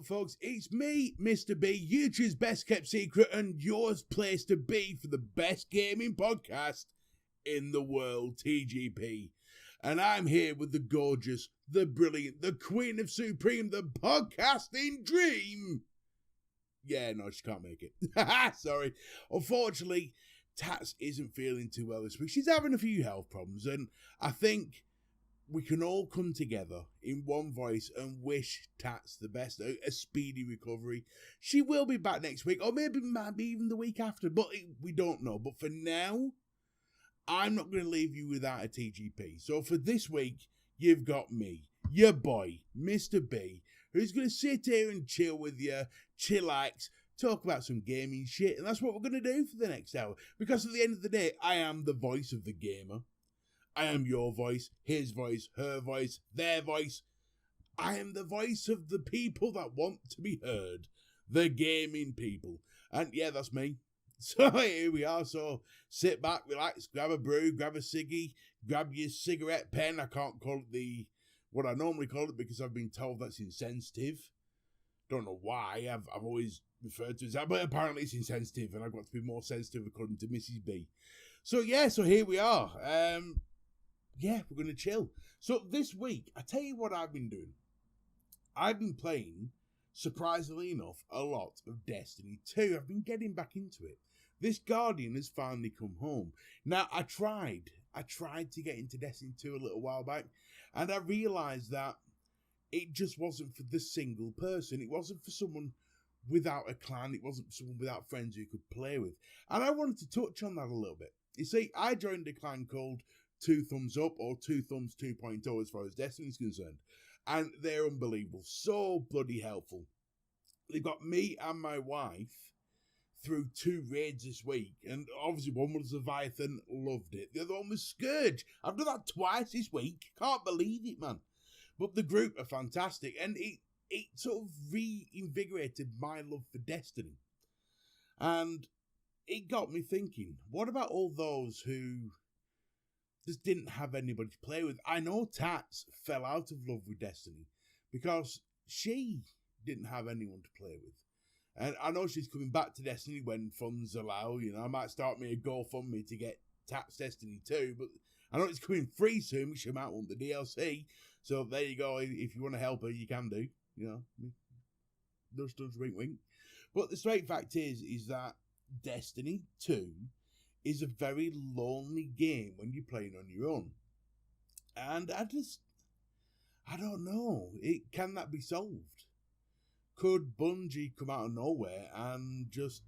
folks, it's me, Mr. B, YouTube's best kept secret and yours place to be for the best gaming podcast in the world, TGP. And I'm here with the gorgeous, the brilliant, the queen of supreme, the podcasting dream. Yeah, no, she can't make it. Sorry. Unfortunately, Tatts isn't feeling too well this week. She's having a few health problems, and I think we can all come together in one voice and wish Tatts the best, a speedy recovery. She will be back next week, or maybe even the week after, but we don't know. But for now, I'm not going to leave you without a TGP. So for this week, you've got me, your boy, Mr. B, who's going to sit here and chill with you, chillax, talk about some gaming shit, and that's what we're going to do for the next hour. Because at the end of the day, I am the voice of the gamer. I am your voice, his voice, her voice, their voice. I am the voice of the people that want to be heard. The gaming people. And yeah, that's me. So here we are. So sit back, relax, grab a brew, grab a ciggy, grab your cigarette pen. I can't call it what I normally call it because I've been told that's insensitive. Don't know why. I've always referred to it as that, but apparently it's insensitive and I've got to be more sensitive according to Mrs. B. So yeah, so here we are. Yeah, we're going to chill. So this week, I tell you what I've been doing. I've been playing, surprisingly enough, a lot of Destiny 2. I've been getting back into it. This Guardian has finally come home. Now, I tried to get into Destiny 2 a little while back, and I realised that it just wasn't for the single person. It wasn't for someone without a clan. It wasn't for someone without friends who could play with. And I wanted to touch on that a little bit. You see, I joined a clan called Two Thumbs Up, or Two Thumbs 2.0 as far as Destiny's concerned. And they're unbelievable. So bloody helpful. They've got me and my wife through 2 raids this week. And obviously one was Leviathan, loved it. The other one was Scourge. I've done that twice this week. Can't believe it, man. But the group are fantastic. And it sort of reinvigorated my love for Destiny. And it got me thinking, what about all those who just didn't have anybody to play with? I know Tatts fell out of love with Destiny because she didn't have anyone to play with. And I know she's coming back to Destiny when funds allow. You know, I might start me a GoFundMe to get Tatts Destiny 2, but I know it's coming free soon, which she might want the DLC. So there you go. If you want to help her, you can do. You know, does wink wink. But the straight fact is that Destiny 2 is a very lonely game when you're playing on your own. And I don't know. Can that be solved? Could Bungie come out of nowhere and just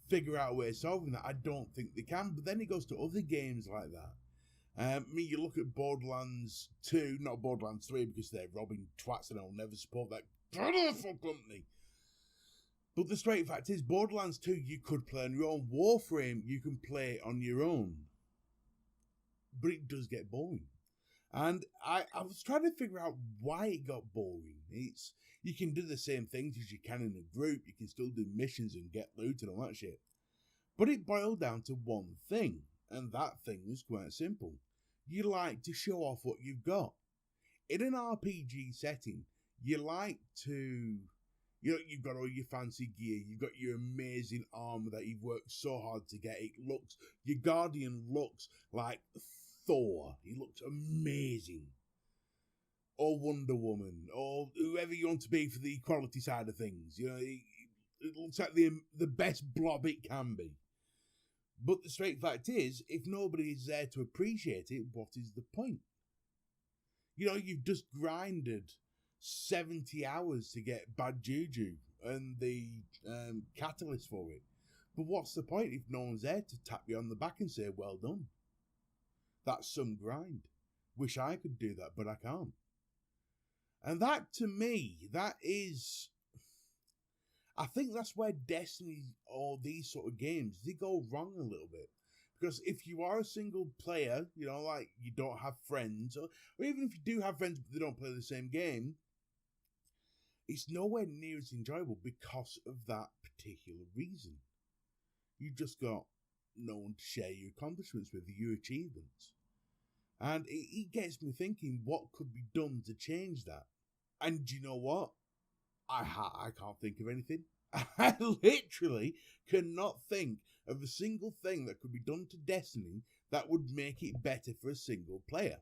figure out a way of solving that? I don't think they can. But then it goes to other games like that. You look at Borderlands 2, not Borderlands 3, because they're robbing twats and I'll never support that dreadful company. But the straight fact is, Borderlands 2, you could play on your own. Warframe, you can play on your own. But it does get boring. And I was trying to figure out why it got boring. You can do the same things as you can in a group. You can still do missions and get loot and all that shit. But it boiled down to one thing. And that thing was quite simple. You like to show off what you've got. In an RPG setting, you like to... You know, you've got all your fancy gear. You've got your amazing armor that you've worked so hard to get. Your Guardian looks like Thor. He looks amazing. Or Wonder Woman. Or whoever you want to be for the equality side of things. You know, it looks like the best blob it can be. But the straight fact is, if nobody is there to appreciate it, what is the point? You know, you've just grinded 70 hours to get Bad Juju and the catalyst for it. But what's the point if no one's there to tap you on the back and say, well done? That's some grind. Wish I could do that, but I can't. And that, to me, that is... I think that's where Destiny or these sort of games, they go wrong a little bit. Because if you are a single player, you know, like you don't have friends, or even if you do have friends but they don't play the same game, it's nowhere near as enjoyable because of that particular reason. You've just got no one to share your accomplishments with, your achievements. And it gets me thinking, what could be done to change that? And do you know what? I can't think of anything. I literally cannot think of a single thing that could be done to Destiny that would make it better for a single player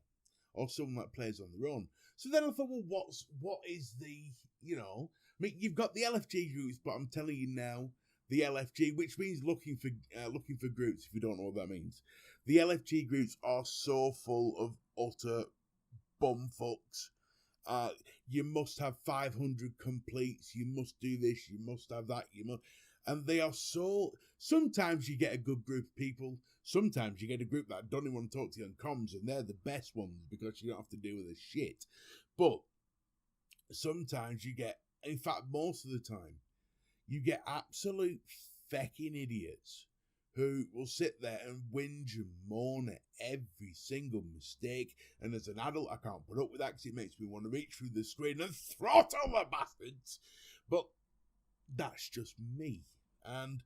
or someone that plays on their own. So then I thought, well, what is the, I mean, you've got the LFG groups, but I'm telling you now, the LFG, which means looking for groups, if you don't know what that means. The LFG groups are so full of utter bumfucks. You must have 500 completes, you must do this, you must have that, and they are so, sometimes you get a good group of people, sometimes you get a group that don't even want to talk to you on comms, and they're the best ones because you don't have to deal with this shit. But sometimes you get, in fact most of the time, you get absolute fecking idiots who will sit there and whinge and moan at every single mistake. And as an adult, I can't put up with that because it makes me want to reach through the screen and throttle the bastards. But that's just me. And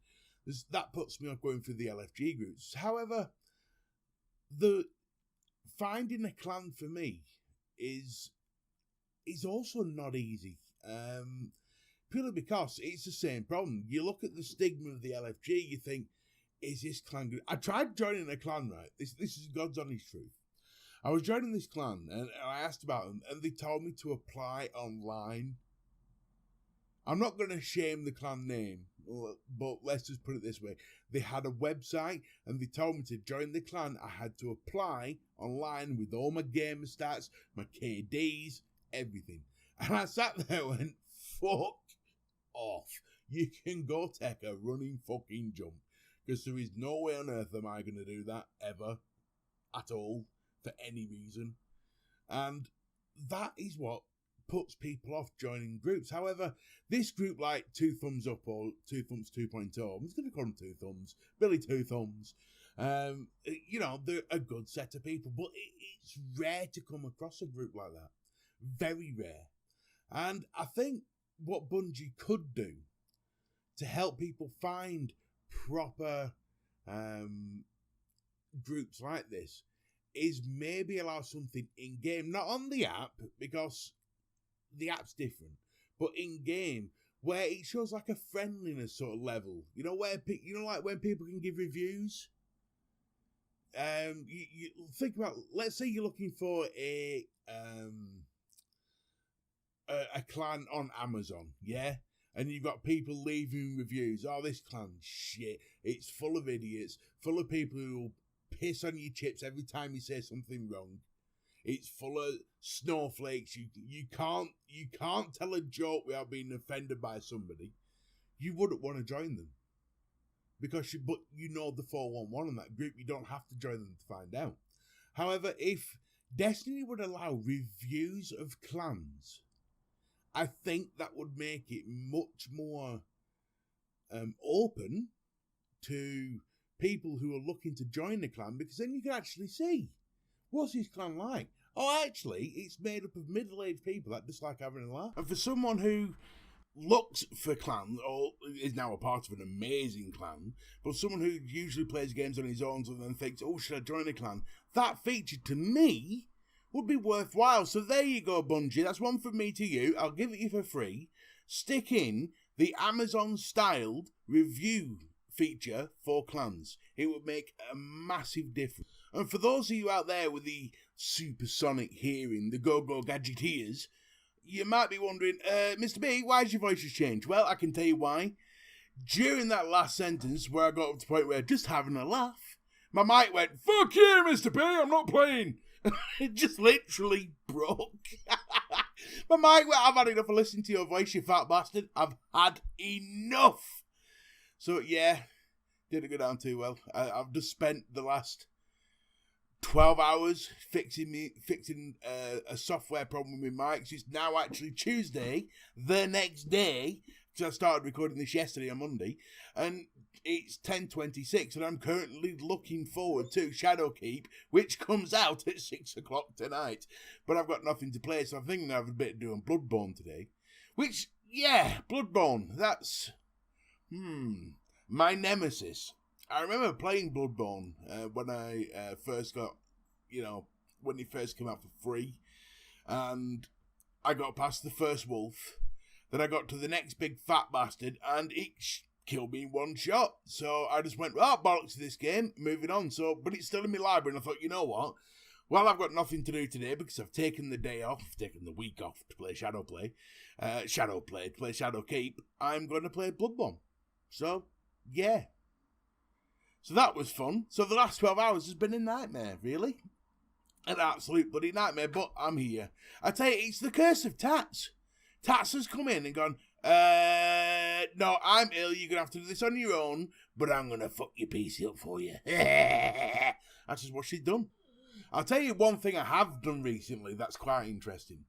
that puts me off going through the LFG groups. However, the finding a clan for me is also not easy. Purely because it's the same problem. You look at the stigma of the LFG, you think, is this clan good? I tried joining a clan, right? This is God's honest truth. I was joining this clan, and I asked about them, and they told me to apply online. I'm not going to shame the clan name, but let's just put it this way. They had a website, and they told me to join the clan. I had to apply online with all my gamer stats, my KDs, everything. And I sat there and went, fuck off. You can go take a running fucking jump. Because there is no way on earth am I going to do that ever, at all, for any reason. And that is what puts people off joining groups. However, this group like Two Thumbs Up or Two Thumbs 2.0, I'm just going to call them Two Thumbs, Billy Two Thumbs, they're a good set of people. But it's rare to come across a group like that. Very rare. And I think what Bungie could do to help people find proper groups like this is maybe allow something in game, not on the app because the app's different, but in game where it shows like a friendliness sort of level. Like when people can give reviews. You think about, let's say you're looking for a clan on Amazon, yeah. And you've got people leaving reviews. Oh, this clan shit. It's full of idiots. Full of people who will piss on your chips every time you say something wrong. It's full of snowflakes. You can't tell a joke without being offended by somebody. You wouldn't want to join them. But you know the 411 in that group. You don't have to join them to find out. However, if Destiny would allow reviews of clans, I think that would make it much more open to people who are looking to join the clan, because then you can actually see, what's his clan like? Oh, actually, it's made up of middle-aged people that just like having a laugh. And for someone who looks for clans, or is now a part of an amazing clan, but someone who usually plays games on his own and then thinks, oh, should I join a clan? That feature, to me, would be worthwhile. So there you go, Bungie. That's one from me to you. I'll give it you for free. Stick in the Amazon-styled review feature for clans. It would make a massive difference. And for those of you out there with the supersonic hearing, the go-go gadgeteers, you might be wondering, Mr. B, why has your voice changed? Well, I can tell you why. During that last sentence, where I got up to the point where just having a laugh, my mic went, fuck you, Mr. B, I'm not playing. It just literally broke. My mic went, I've had enough of listening to your voice, you fat bastard. I've had enough. So, yeah, didn't go down too well. I've just spent the last 12 hours fixing a software problem with my mics. It's now actually Tuesday, the next day, because I started recording this yesterday on Monday, and it's 10:26, and I'm currently looking forward to Shadowkeep, which comes out at 6 o'clock tonight. But I've got nothing to play, so I'm thinking I have a bit to do on Bloodborne today. Which, yeah, Bloodborne, that's my nemesis. I remember playing Bloodborne when I first got, when it first came out for free, and I got past the first wolf, Then I got to the next big fat bastard, and it killed me in one shot. So I just went, well, bollocks to this game, moving on. But it's still in my library, and I thought, you know what? Well, I've got nothing to do today because I've taken the day off, taken the week off to play to play Shadow Keep. I'm going to play Bloodborne. So, yeah. So that was fun. So the last 12 hours has been a nightmare, really. An absolute bloody nightmare, but I'm here. I tell you, it's the curse of Tatts. Tatts has come in and gone, no, I'm ill, you're going to have to do this on your own, but I'm going to fuck your PC up for you. That's just what she's done. I'll tell you one thing I have done recently that's quite interesting.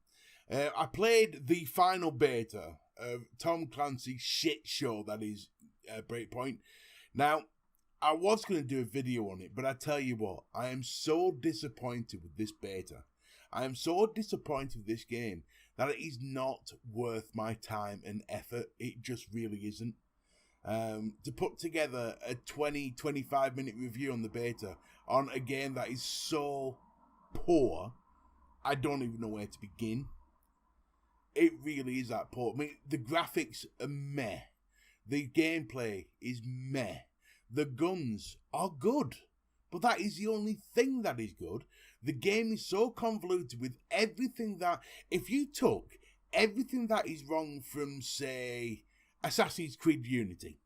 I played the final beta of Tom Clancy shit show, that is Breakpoint. Now, I was going to do a video on it, but I tell you what, I am so disappointed with this beta. I am so disappointed with this game that it is not worth my time and effort. It just really isn't. To put together a 20-25 minute review on the beta on a game that is so poor, I don't even know where to begin. It really is that poor. I mean, the graphics are meh. The gameplay is meh. The guns are good, but that is the only thing that is good. The game is so convoluted with everything that, if you took everything that is wrong from, say, Assassin's Creed Unity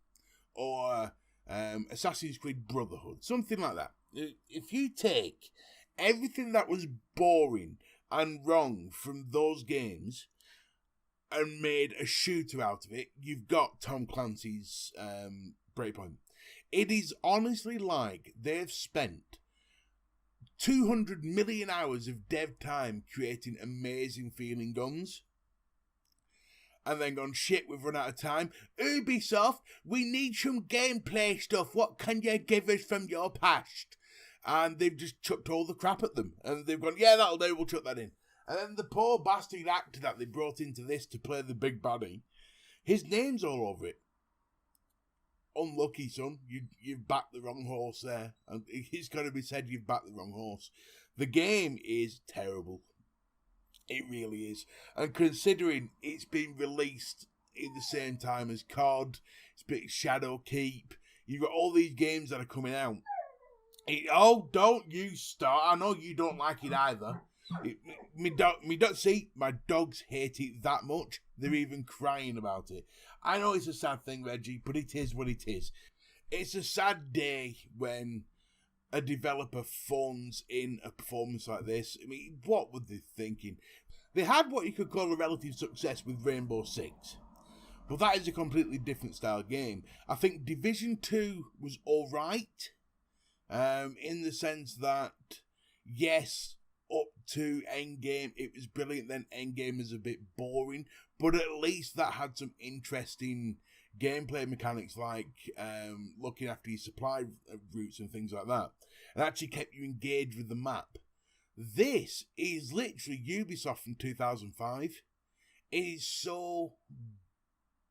or Assassin's Creed Brotherhood, something like that. If you take everything that was boring and wrong from those games and made a shooter out of it, you've got Tom Clancy's Breakpoint. It is honestly like they've spent 200 million hours of dev time creating amazing feeling guns and then gone, shit, we've run out of time. Ubisoft, we need some gameplay stuff. What can you give us from your past? And they've just chucked all the crap at them. And they've gone, yeah, that'll do, we'll chuck that in. And then the poor bastard actor that they brought into this to play the big baddie, his name's all over it. Unlucky, son. You've backed the wrong horse there. And it's got to be said, you've backed the wrong horse. The game is terrible. It really is. And considering it's been released in the same time as COD, it's been Shadow Keep, you've got all these games that are coming out. Don't you start. I know you don't like it either. My dogs hate it that much. They're even crying about it. I know it's a sad thing, Reggie, but it is what it is. It's a sad day when a developer phones in a performance like this. I mean, what were they thinking? They had what you could call a relative success with Rainbow Six, but that is a completely different style game. I think Division 2 was alright, in the sense that, yes, up to Endgame, it was brilliant, then Endgame was a bit boring, but at least that had some interesting gameplay mechanics, like looking after your supply routes and things like that, and actually kept you engaged with the map. This is literally Ubisoft from 2005. It is so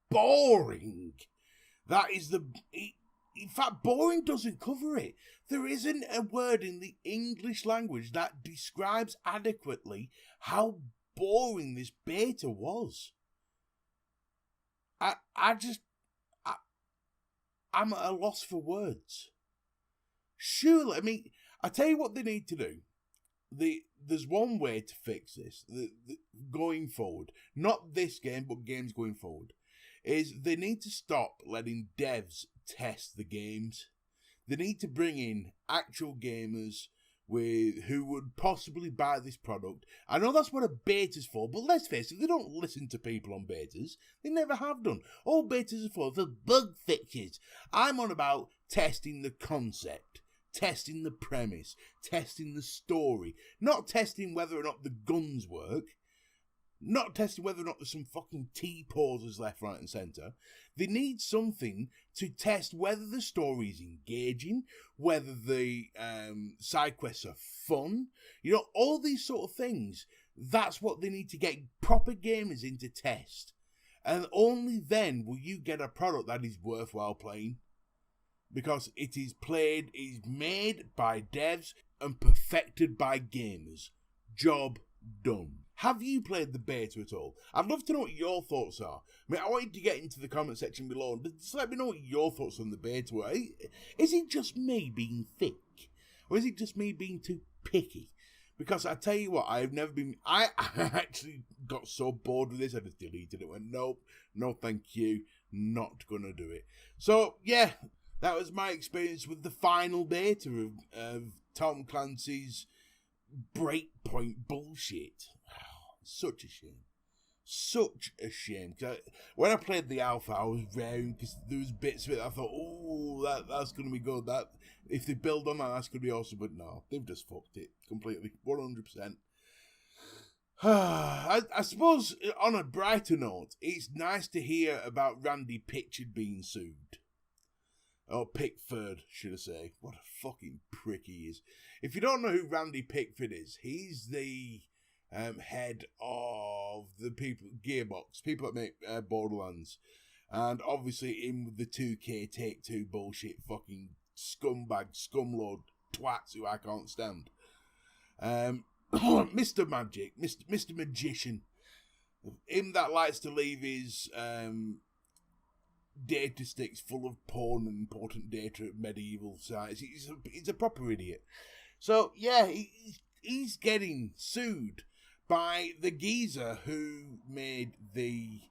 boring. That is in fact, boring doesn't cover it. There isn't a word in the English language that describes adequately how boring this beta was. I'm at a loss for words. Surely, I mean, I tell you what they need to do. There's one way to fix this, going forward. Not this game, but games going forward. Is they need to stop letting devs test the games. They need to bring in actual gamers who would possibly buy this product. I know that's what a beta's for, but let's face it, they don't listen to people on betas. They never have done. All betas are for bug fixes. I'm on about testing the concept, testing the premise, testing the story, not testing whether or not the guns work, not testing whether or not there's some fucking T-pauses left, right and centre. They need something to test whether the story is engaging, whether the side quests are fun, you know, all these sort of things. That's what they need to get proper gamers in to test. And only then will you get a product that is worthwhile playing. Because it is made by devs and perfected by gamers. Job done. Have you played the beta at all? I'd love to know what your thoughts are. I mean, I want you to get into the comment section below and just let me know what your thoughts on the beta were. Is it just me being thick? Or is it just me being too picky? Because I tell you what, I actually got so bored with this, I just deleted it. Went, nope, no thank you, not gonna do it. So, yeah, that was my experience with the final beta of Tom Clancy's Breakpoint bullshit. Such a shame. Such a shame. When I played the alpha, I was raring because there was bits of it I thought, oh, that's going to be good. That if they build on that, that's going to be awesome. But no, they've just fucked it completely, 100%. I suppose on a brighter note, it's nice to hear about Randy Pitchford being sued. Or Pickford, should I say. What a fucking prick he is. If you don't know who Randy Pickford is, he's the head of the Gearbox, people that make Borderlands. And obviously in with the 2K Take-Two bullshit, fucking scumbag, scumlord, twats who I can't stand. Mr. Magic, Mr. Magician. Him that likes to leave his data sticks full of porn and important data at medieval sites. He's a proper idiot. So, yeah, he's getting sued by the geezer who made the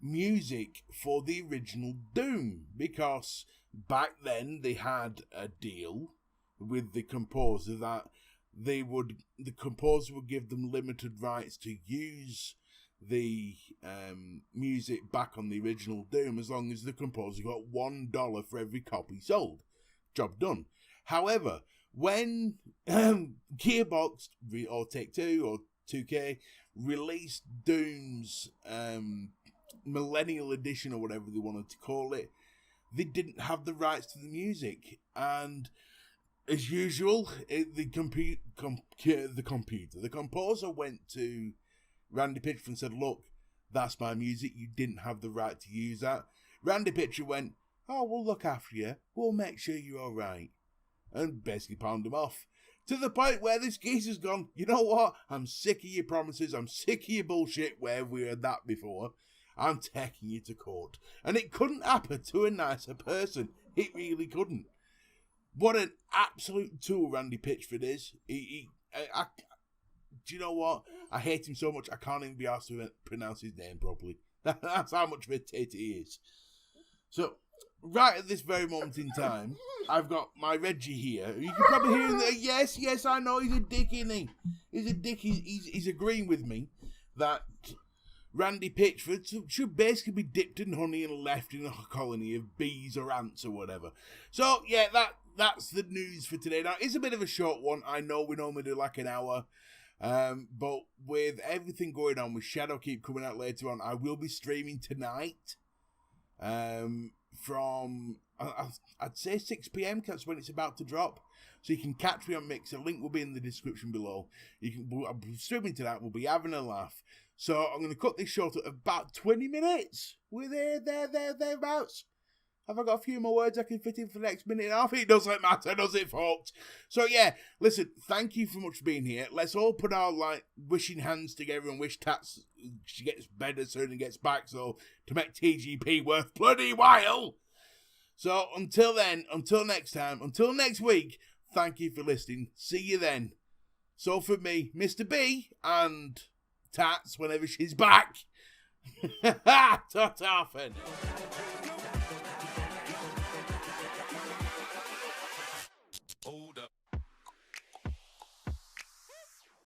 music for the original Doom. Because back then they had a deal with the composer that the composer would give them limited rights to use the music back on the original Doom as long as the composer got $1 for every copy sold. Job done. However, when Gearbox or Take-Two or 2K released Doom's Millennial Edition or whatever they wanted to call it, they didn't have the rights to the music, and as usual, the composer went to Randy Pitchford and said, look, that's my music, you didn't have the right to use that. Randy Pitchford went, oh, we'll look after you, we'll make sure you're alright, and basically pound him off. To the point where this geezer's gone, you know what, I'm sick of your promises, I'm sick of your bullshit, where we heard that before, I'm taking you to court. And it couldn't happen to a nicer person, it really couldn't. What an absolute tool Randy Pitchford is. Do you know what? I hate him so much I can't even be asked to pronounce his name properly. That's how much of a tit he is. So, right at this very moment in time, I've got my Reggie here. You can probably hear him there. Yes, I know, he's a dick, isn't he? He's a dick. He's agreeing with me that Randy Pitchford should basically be dipped in honey and left in a colony of bees or ants or whatever. So, yeah, that's the news for today. Now, it's a bit of a short one. I know we normally do like an hour. But with everything going on with Shadowkeep coming out later on, I will be streaming tonight. From, I'd say 6 PM, that's when it's about to drop. So you can catch me on Mixer. Link will be in the description below. I'll be streaming tonight. We'll be having a laugh. So I'm going to cut this short at about 20 minutes. We're thereabouts. Have I got a few more words I can fit in for the next minute and a half? It doesn't matter, does it, folks? So, yeah, listen, thank you for much for being here. Let's all put our, wishing hands together and wish Tatts she gets better soon and gets back, so to make TGP worth bloody while. So, until then, until next time, until next week, thank you for listening. See you then. So, for me, Mr. B and Tatts, whenever she's back. Ta-ta, then.